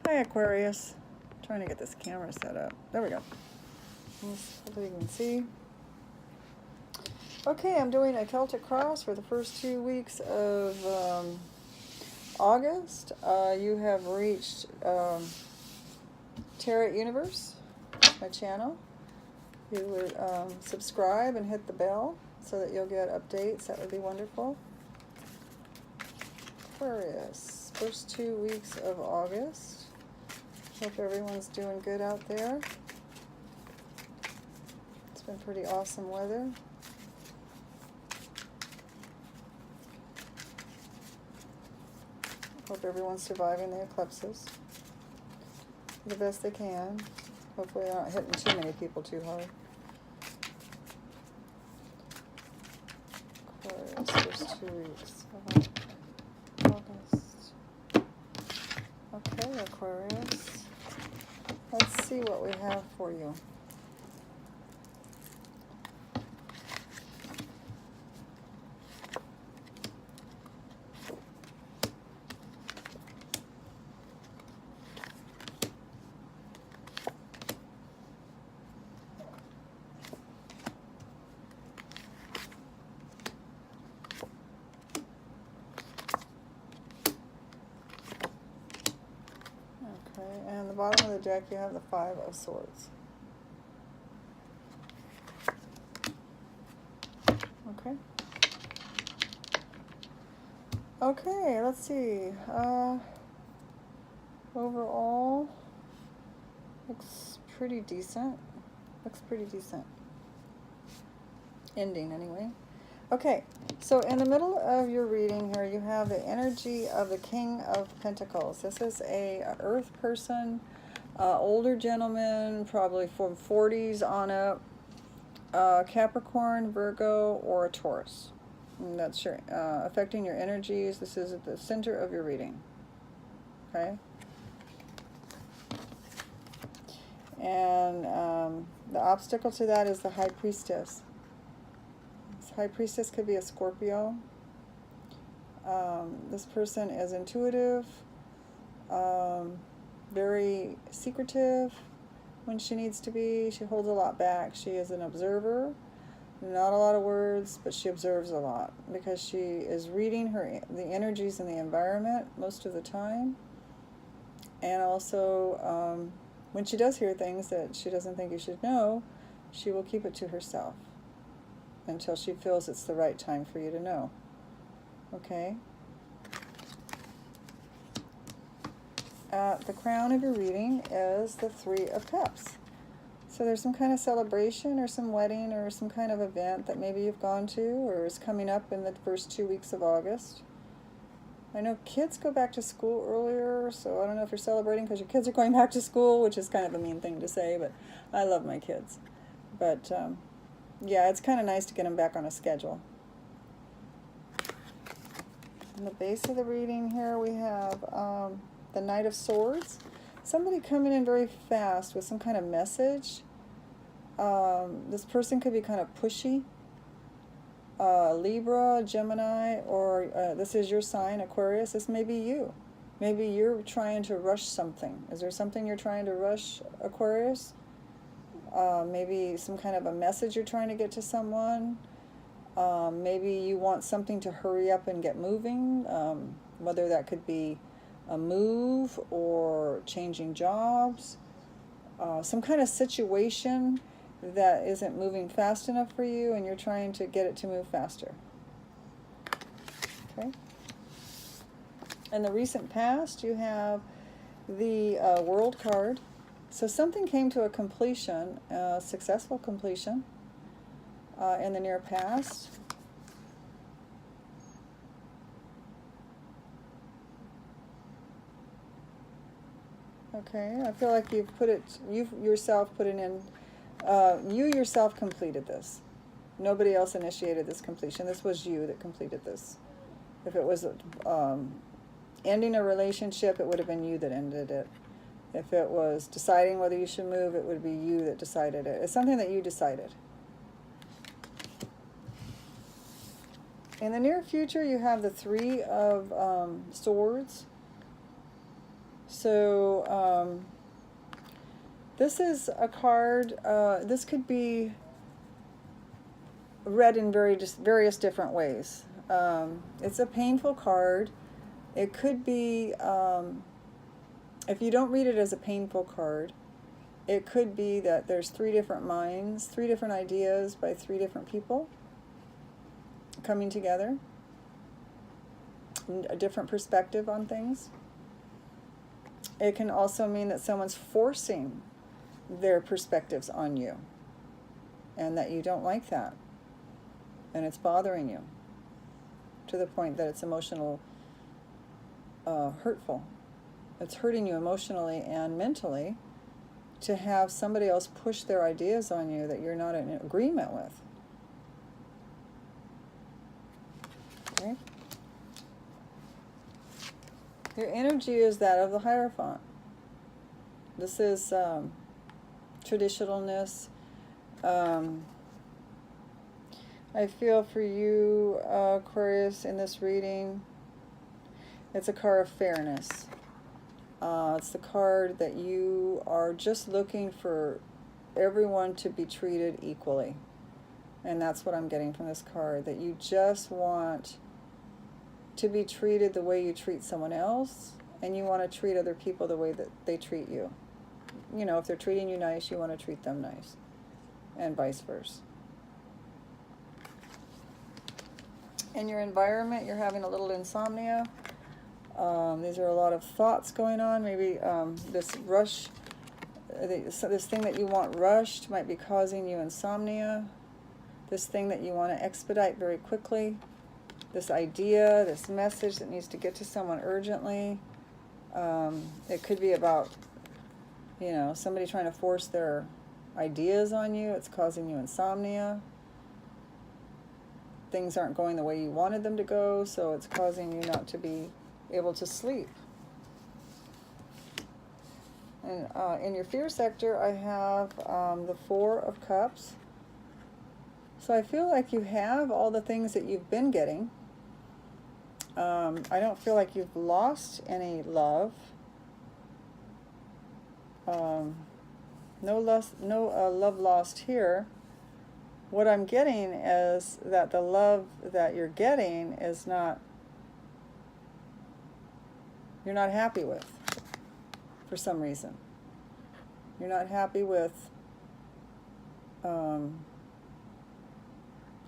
Hi, Aquarius. I'm trying to get this camera set up. There we go. Hopefully you can see. Okay, I'm doing a Celtic cross for the first 2 weeks of August. You have reached Tarot Universe, my channel. You would subscribe and hit the bell so that you'll get updates. That would be wonderful. Aquarius, first 2 weeks of August. Hope everyone's doing good out there. It's been pretty awesome weather. Hope everyone's surviving the eclipses the best they can. Hopefully they're not hitting too many people too hard. Aquarius, first 2 weeks of August. Okay, Aquarius. Let's see what we have for you. Okay, and the bottom of the deck you have the 5 of Swords. Okay. Okay, let's see. Overall, looks pretty decent. Looks pretty decent. Ending, anyway. Okay, so in the middle of your reading here, you have the energy of the King of Pentacles. This is a earth person, older gentleman, probably from 40s on up, Capricorn, Virgo, or a Taurus. And that's your, affecting your energies. This is at the center of your reading. Okay? And the obstacle to that is the High Priestess. High Priestess could be a Scorpio. This person is intuitive, very secretive when she needs to be. She holds a lot back. She is an observer, not a lot of words, but she observes a lot because she is reading the energies in the environment most of the time. And also, when she does hear things that she doesn't think you should know, she will keep it to herself until she feels it's the right time for you to know. Okay? At the crown of your reading is the 3 of Cups. So there's some kind of celebration or some wedding or some kind of event that maybe you've gone to or is coming up in the first 2 weeks of August. I know kids go back to school earlier, so I don't know if you're celebrating because your kids are going back to school, which is kind of a mean thing to say, but I love my kids. But, yeah, it's kind of nice to get them back on a schedule. In the base of the reading here, we have the Knight of Swords. Somebody coming in very fast with some kind of message. This person could be kind of pushy. Libra, Gemini, or this is your sign, Aquarius. This may be you. Maybe you're trying to rush something. Is there something you're trying to rush, Aquarius? Maybe some kind of a message you're trying to get to someone. Maybe you want something to hurry up and get moving, whether that could be a move or changing jobs, some kind of situation that isn't moving fast enough for you and you're trying to get it to move faster. Okay. In the recent past, you have the World card. So something came to a completion, a successful completion in the near past. Okay, I feel like you've put it, you yourself put it in, you yourself completed this. Nobody else initiated this completion. This was you that completed this. If it was ending a relationship, it would have been you that ended it. If it was deciding whether you should move, it would be you that decided it. It's something that you decided. In the near future, you have the 3 of Swords. So this is a card, this could be read in various different ways. It's a painful card. It could be, if you don't read it as a painful card, it could be that there's 3 different minds, 3 different ideas by 3 different people coming together, a different perspective on things. It can also mean that someone's forcing their perspectives on you and that you don't like that and it's bothering you to the point that it's hurtful. It's hurting you emotionally and mentally to have somebody else push their ideas on you that you're not in agreement with. Okay? Your energy is that of the Hierophant. This is traditionalness. I feel for you, Aquarius, in this reading, it's a card of fairness. It's the card that you are just looking for everyone to be treated equally. And that's what I'm getting from this card, that you just want to be treated the way you treat someone else, and you want to treat other people the way that they treat you. You know, if they're treating you nice, you want to treat them nice, and vice versa. In your environment, you're having a little insomnia. These are a lot of thoughts going on. Maybe this rush, this thing that you want rushed might be causing you insomnia. This thing that you want to expedite very quickly. This idea, this message that needs to get to someone urgently. It could be about, you know, somebody trying to force their ideas on you. It's causing you insomnia. Things aren't going the way you wanted them to go, so it's causing you not to be able to sleep. And in your fear sector, I have the 4 of Cups. So I feel like you have all the things that you've been getting. I don't feel like you've lost any love. No love lost here. What I'm getting is that the love that you're getting is not, you're not happy with, for some reason. You're not happy with the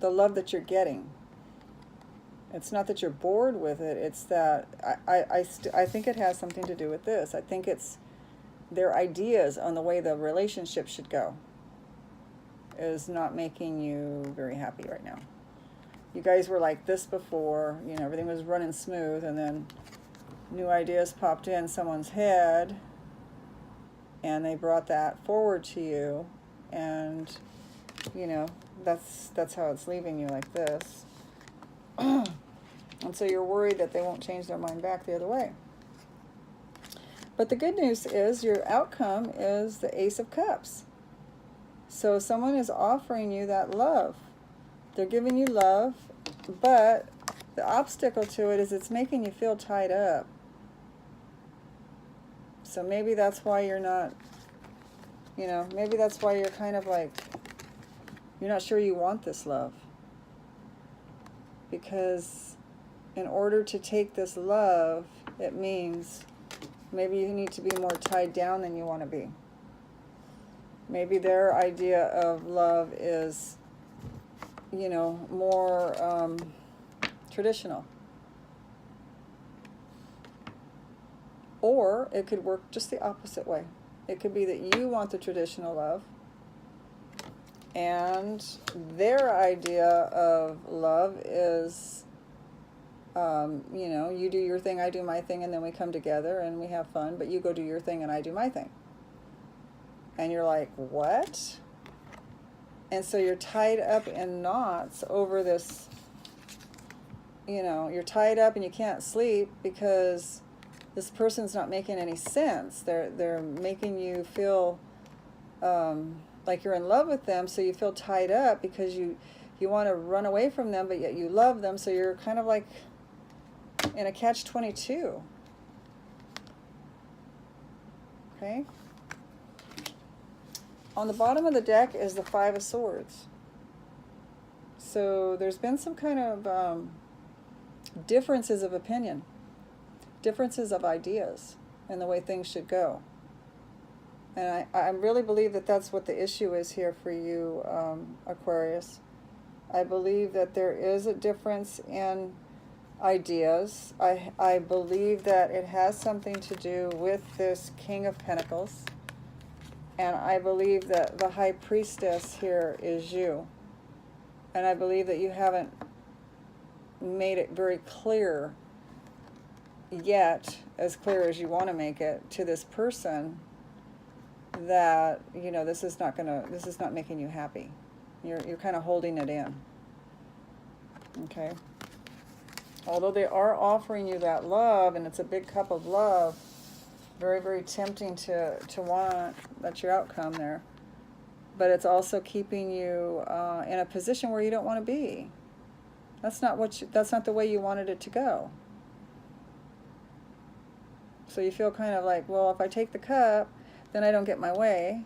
love that you're getting. It's not that you're bored with it, it's that I think it has something to do with this. I think it's their ideas on the way the relationship should go is not making you very happy right now. You guys were like this before, you know, everything was running smooth, and then new ideas popped in someone's head, and they brought that forward to you, and, you know, that's how it's leaving you like this. And so you're worried that they won't change their mind back the other way. But the good news is your outcome is the Ace of Cups. So someone is offering you that love. They're giving you love, but the obstacle to it is it's making you feel tied up. So maybe that's why you're not, you know, maybe that's why you're kind of like, you're not sure you want this love. Because in order to take this love, it means maybe you need to be more tied down than you want to be. Maybe their idea of love is, you know, more traditional. Or it could work just the opposite way. It could be that you want the traditional love, and their idea of love is, you know, you do your thing, I do my thing, and then we come together and we have fun, but you go do your thing and I do my thing. And you're like, what? And so you're tied up in knots over this, you know, you're tied up and you can't sleep because this person's not making any sense. They're making you feel like you're in love with them, so you feel tied up because you want to run away from them, but yet you love them, so you're kind of like in a catch-22. Okay. On the bottom of the deck is the Five of Swords. So there's been some kind of differences of opinion, differences of ideas in the way things should go. And I really believe that that's what the issue is here for you, Aquarius. I believe that there is a difference in ideas. I believe that it has something to do with this King of Pentacles. And I believe that the High Priestess here is you. And I believe that you haven't made it very clear yet, as clear as you want to make it to this person, that, you know, this is not making you happy. You're kind of holding it in. Okay? Although they are offering you that love, and it's a big cup of love, very, very tempting to want, that's your outcome there. But it's also keeping you in a position where you don't want to be. That's not the way you wanted it to go. So you feel kind of like, well, if I take the cup, then I don't get my way.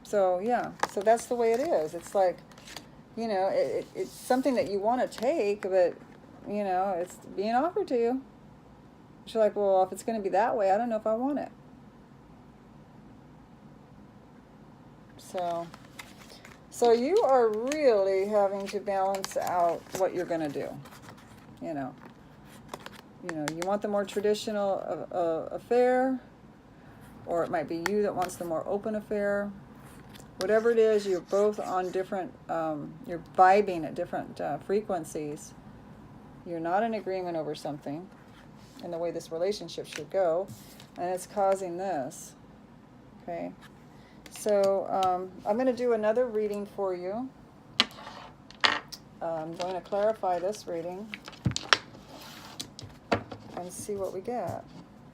So yeah, so that's the way it is. It's like, you know, it's something that you want to take, but, you know, it's being offered to you. But you're like, well, if it's going to be that way, I don't know if I want it. So you are really having to balance out what you're going to do. You know, you want the more traditional affair, or it might be you that wants the more open affair. Whatever it is, you're both on different, you're vibing at different frequencies. You're not in agreement over something and the way this relationship should go, and it's causing this. Okay. So I'm going to do another reading for you. I'm going to clarify this reading and see what we get.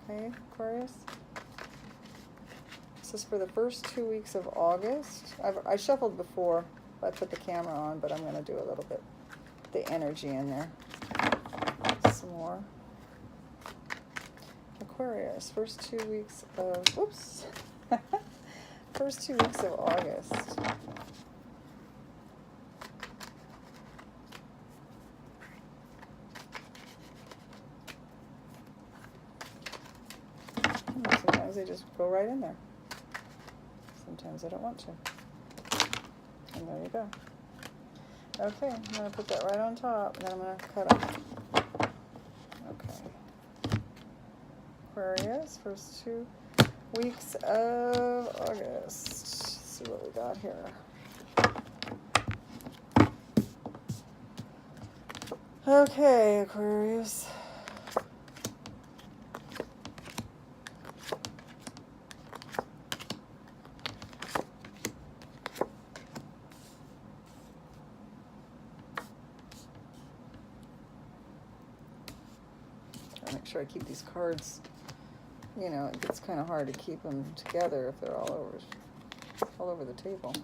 Okay, Aquarius? This is for the first 2 weeks of August. I shuffled before. I put the camera on, but I'm going to do a little bit the energy in there. Some more. Aquarius, first 2 weeks of... Whoops. First 2 weeks of August. Sometimes they just go right in there. Sometimes I don't want to. And there you go. Okay, I'm going to put that right on top, and then I'm going to cut off. Okay. Aquarius, first 2 weeks of August. Let's see what we got here. Okay, Aquarius. Make sure I keep these cards. You know, it gets kind of hard to keep them together if they're all over the table.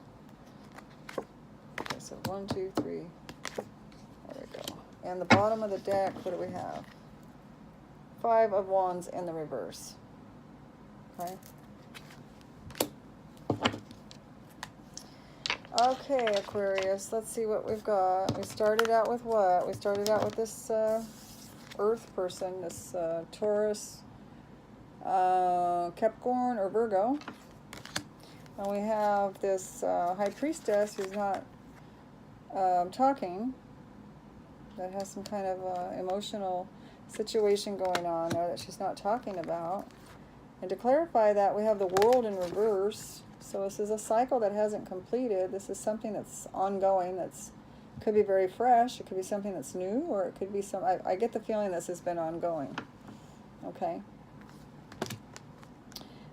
Okay, so 1, 2, 3. There we go. And the bottom of the deck, what do we have? 5 of Wands in the reverse. Okay. Okay, Aquarius, let's see what we've got. We started out with what? We started out with this Earth person, this Taurus, Capricorn or Virgo, and we have this High Priestess who's not talking, that has some kind of emotional situation going on there that she's not talking about. And to clarify that, we have the World in reverse. So this is a cycle that hasn't completed. This is something that's ongoing, that's could be very fresh, it could be something that's new, or it could be some, I get the feeling this has been ongoing. Okay.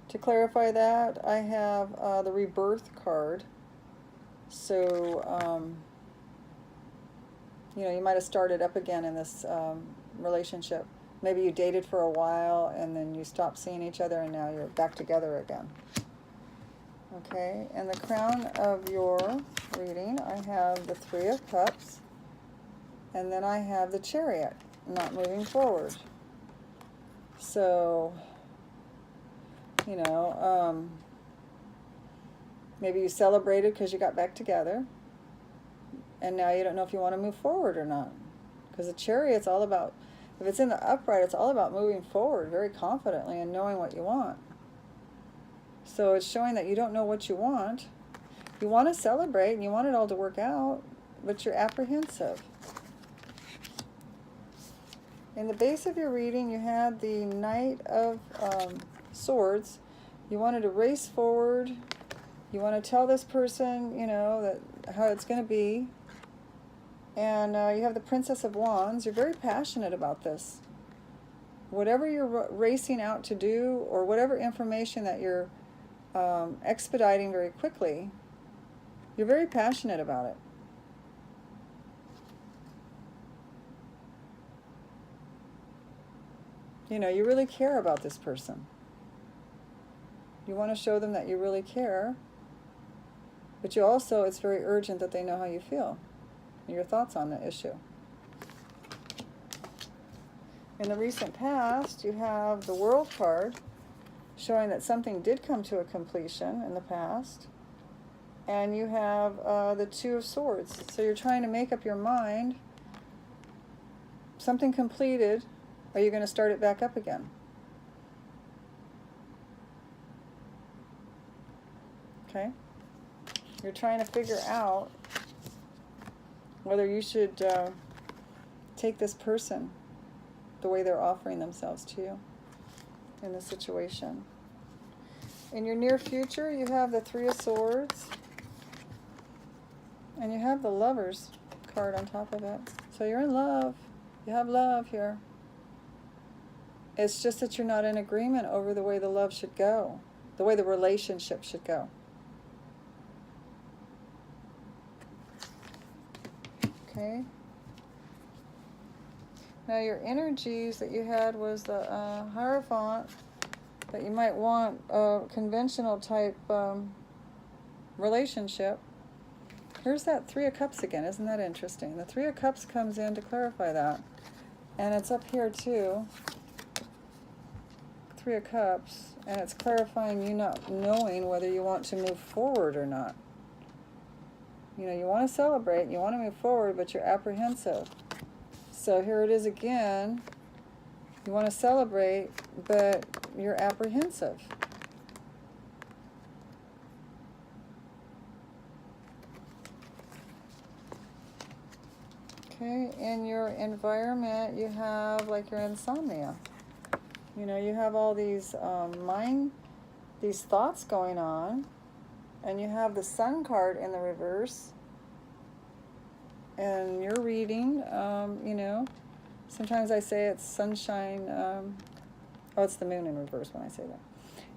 To clarify that, I have the Rebirth card. So, you know, you might have started up again in this relationship. Maybe you dated for a while, and then you stopped seeing each other, and now you're back together again. Okay, and the crown of your reading, I have the 3 of Cups, and then I have the Chariot, not moving forward. So, You know, maybe you celebrated because you got back together, and now you don't know if you want to move forward or not. Because the Chariot's all about, if it's in the upright, it's all about moving forward very confidently and knowing what you want. So it's showing that you don't know what you want. You want to celebrate and you want it all to work out, but you're apprehensive. In the base of your reading, you had the Knight of Swords. You wanted to race forward. You want to tell this person, you know, that how it's going to be. And you have the Princess of Wands. You're very passionate about this. Whatever you're racing out to do, or whatever information that you're expediting very quickly, you're very passionate about it. You know, you really care about this person. You want to show them that you really care, but you also, it's very urgent that they know how you feel, your thoughts on the issue. In the recent past, you have the World card, showing that something did come to a completion in the past. And you have the Two of Swords. So you're trying to make up your mind. Something completed. Are you going to start it back up again? Okay? You're trying to figure out whether you should take this person the way they're offering themselves to you in the situation. In your near future, you have the Three of Swords. And you have the Lovers card on top of it. So you're in love. You have love here. It's just that you're not in agreement over the way the love should go, the way the relationship should go. Okay. Now your energies that you had was the Hierophant, that you might want a conventional type relationship. Here's that Three of Cups again. Isn't that interesting? The Three of Cups comes in to clarify that. And it's up here too. Three of Cups. And it's clarifying you not knowing whether you want to move forward or not. You know, you want to celebrate, you want to move forward, but you're apprehensive. So here it is again. You want to celebrate, but you're apprehensive. Okay, in your environment, you have like your insomnia. You know, you have all these these thoughts going on, and you have the Sun card in the reverse. And you're reading, you know, sometimes I say it's sunshine. Oh, it's the moon in reverse when I say that.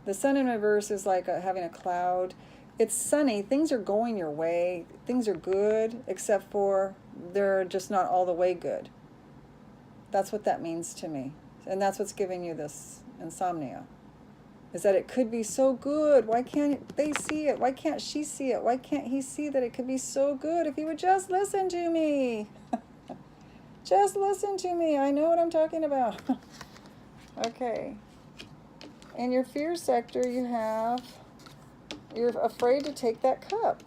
The sun in reverse is like having a cloud. It's sunny. Things are going your way. Things are good, except for they're just not all the way good. That's what that means to me. And that's what's giving you this insomnia. Is that it could be so good. Why can't they see it? Why can't she see it? Why can't he see that it could be so good if he would just listen to me? Just listen to me. I know what I'm talking about. Okay. In your fear sector, you have, you're afraid to take that cup.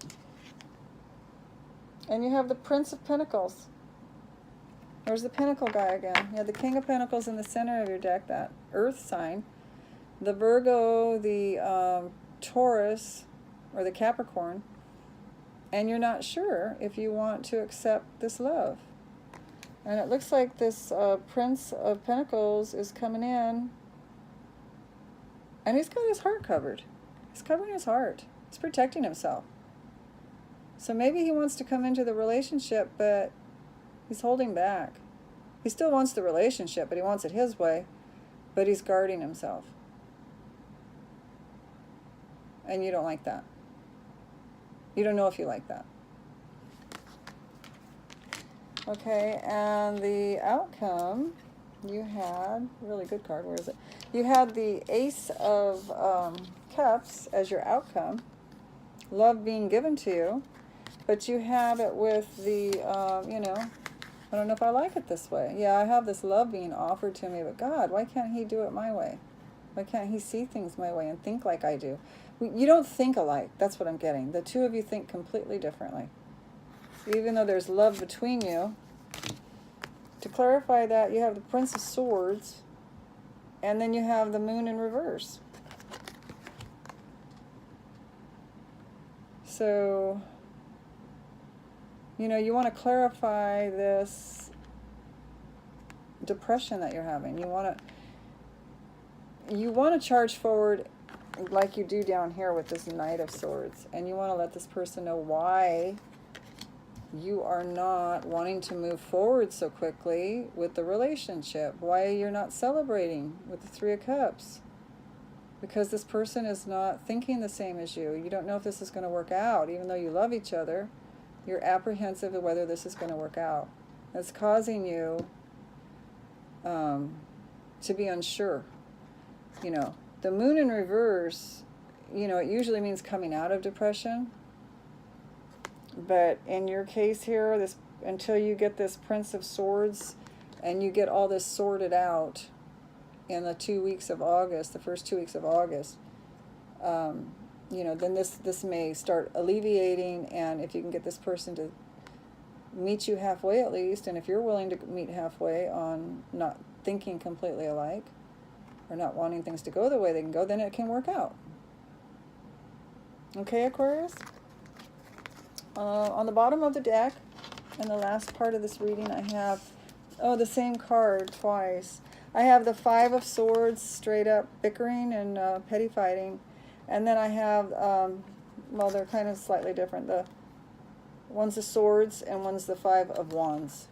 And you have the Prince of Pentacles. There's the Pentacle guy again. You have the King of Pentacles in the center of your deck, that Earth sign. The Virgo, the Taurus, or the Capricorn. And you're not sure if you want to accept this love. And it looks like this Prince of Pentacles is coming in. And he's got his heart covered. He's covering his heart. He's protecting himself. So maybe he wants to come into the relationship, but he's holding back. He still wants the relationship, but he wants it his way. But he's guarding himself. And you don't like that. You don't know if you like that. Okay, and the outcome, you had, really good card, where is it? You had the Ace of Cups as your outcome, love being given to you, but you have it with the, you know, I don't know if I like it this way. Yeah, I have this love being offered to me, but God, why can't he do it my way? Why can't he see things my way and think like I do? You don't think alike. That's what I'm getting. The two of you think completely differently. Even though there's love between you, to clarify that, you have the Prince of Swords, and then you have the Moon in reverse. So, you know, you want to clarify this depression that you're having. You want to charge forward like you do down here with this Knight of Swords, and you want to let this person know why you are not wanting to move forward so quickly with the relationship, why you're not celebrating with the Three of Cups. Because this person is not thinking the same as you. You don't know if this is going to work out. Even though you love each other, you're apprehensive of whether this is going to work out. That's causing you to be unsure. You know, the Moon in reverse, you know, it usually means coming out of depression. But in your case here, this, until you get this Prince of Swords and you get all this sorted out in the 2 weeks of August, the first 2 weeks of August, you know, then this may start alleviating. And if you can get this person to meet you halfway at least, and if you're willing to meet halfway on not thinking completely alike or not wanting things to go the way they can go, then it can work out. Okay, Aquarius? On the bottom of the deck, in the last part of this reading, I have, the same card twice. I have the Five of Swords, straight up bickering and petty fighting. And then I have, well, they're kind of slightly different. One's the Swords and one's the Five of Wands.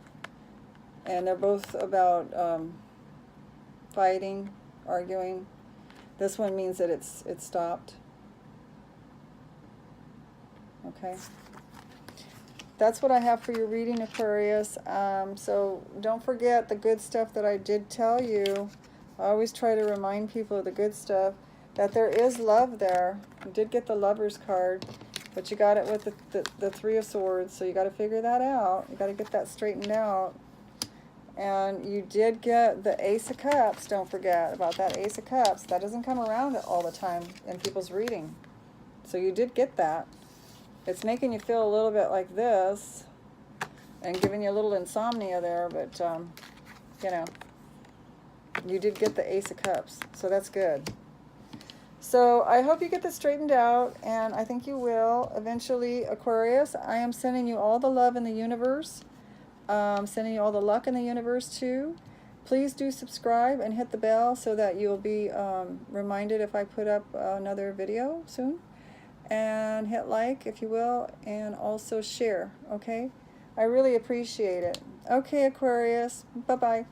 And they're both about fighting, arguing. This one means that it's stopped. Okay. That's what I have for your reading, Aquarius. So don't forget the good stuff that I did tell you. I always try to remind people of the good stuff, that there is love there. You did get the Lover's card, but you got it with the Three of Swords, so you got to figure that out. You got to get that straightened out. And you did get the Ace of Cups. Don't forget about that Ace of Cups. That doesn't come around all the time in people's reading. So you did get that. It's making you feel a little bit like this and giving you a little insomnia there, but, you know, you did get the Ace of Cups, so that's good. So I hope you get this straightened out, and I think you will eventually, Aquarius. I am sending you all the love in the universe. Sending you all the luck in the universe, too. Please do subscribe and hit the bell so that you'll be reminded if I put up another video soon. And hit like, if you will, and also share, okay? I really appreciate it. Okay, Aquarius, bye-bye.